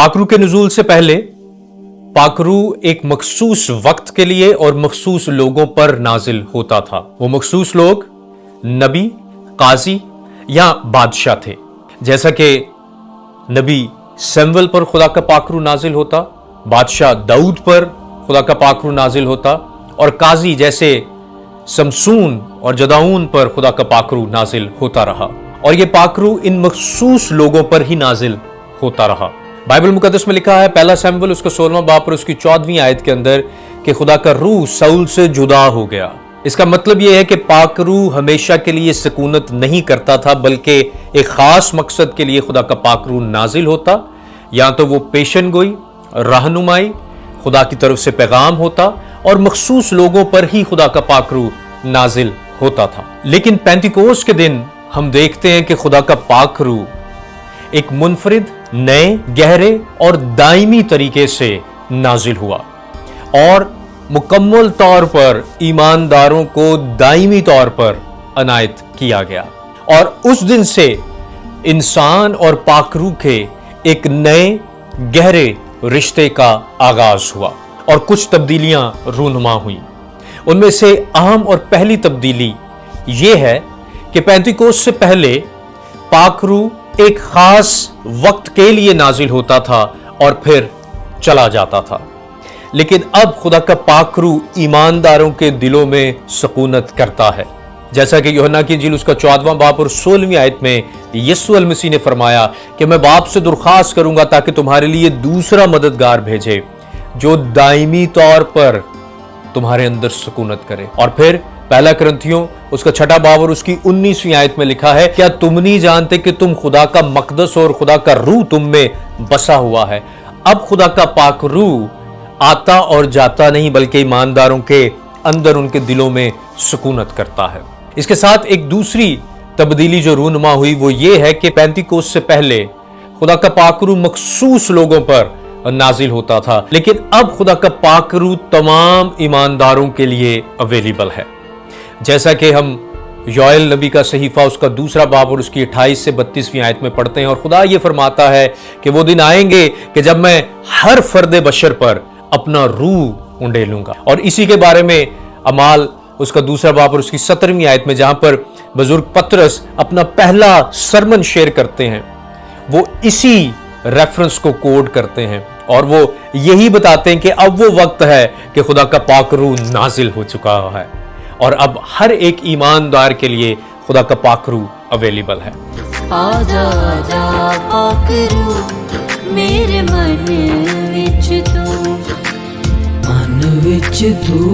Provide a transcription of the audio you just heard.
पाकरू के नुज़ूल से पहले पाकरू एक मखसूस वक्त के लिए और मखसूस लोगों पर नाजिल होता था। वो मखसूस लोग नबी, काजी या बादशाह थे। जैसा कि नबी सैमुअल पर खुदा का पाकरू नाजिल होता, बादशाह दाऊद पर खुदा का पाकरू नाजिल होता, और काजी जैसे समसून और जदाऊन पर खुदा का पाकरू नाजिल होता रहा। और ये पाकरू इन मखसूस लोगों पर ही नाजिल होता रहा। बाइबल मुकद्दस में लिखा है, पहला सैमुअल उसका 16वां बाब और उसकी 14वीं आयत के अंदर कि खुदा का रूह साउल से जुदा हो गया। इसका मतलब यह है कि पाकरू हमेशा के लिए सुकूनत नहीं करता था, बल्कि एक खास मकसद के लिए खुदा का पाकरू नाजिल होता। या तो वो पेशन गोई, रहनुमाई, खुदा की तरफ से पैगाम होता, और मखसूस लोगों पर ही खुदा का पाकरू नाजिल होता था। लेकिन पेंतिकोस के दिन हम देखते हैं कि खुदा का पाकरू एक मुनफरिद, नए, गहरे और दायमी तरीके से नाजिल हुआ, और मुकम्मल तौर पर ईमानदारों को दायमी तौर पर अनायत किया गया। और उस दिन से इंसान और पाकरू के एक नए गहरे रिश्ते का आगाज हुआ और कुछ तब्दीलियां रूनुमा हुई। उनमें से अहम और पहली तब्दीली यह है कि पेंतिकोस से पहले पाकरू एक खास वक्त के लिए नाजिल होता था और फिर चला जाता था। लेकिन अब खुदा का पाकरू ईमानदारों के दिलों में सुकूनत करता है। जैसा कि यूहन्ना की इंजील उसका 14वां बाब और 16वीं आयत में यीशु अल मसीह ने फरमाया कि मैं बाप से दुरखास्त करूंगा ताकि तुम्हारे लिए दूसरा मददगार भेजे जो दायमी तौर पर तुम्हारे अंदर सुकूनत करे। और फिर पहला करंथियों उसका 6वां बाब और उसकी 19वीं आयत में लिखा है, क्या तुम नहीं जानते कि तुम खुदा का मकदस और खुदा का रूह तुम में बसा हुआ है। अब खुदा का पाक रूह आता और जाता नहीं, बल्कि ईमानदारों के अंदर उनके दिलों में सुकूनत करता है। इसके साथ एक दूसरी तब्दीली जो रूनुमा हुई वो ये है कि पेंतिकोस से पहले खुदा का पाकरू मखसूस लोगों पर नाजिल होता था, लेकिन अब खुदा का पाकरू तमाम ईमानदारों के लिए अवेलेबल है। जैसा कि हम योएल नबी का सहीफा उसका 2 बाब और उसकी 28 से 32वीं आयत में पढ़ते हैं, और खुदा ये फरमाता है कि वो दिन आएंगे कि जब मैं हर फर्द बशर पर अपना रूह उंडेलूंगा। और इसी के बारे में अमाल उसका 2 बाब और उसकी 17वीं आयत में जहां पर बुजुर्ग पतरस अपना पहला सरमन शेयर करते हैं, वो इसी रेफरेंस को कोड करते हैं और वो यही बताते हैं कि अब वो वक्त है कि खुदा का पाक रूह नाजिल हो चुका है और अब हर एक ईमानदार के लिए खुदा का पाक रूह अवेलेबल है। आजा आजा पाक रूह मेरे मन विच तू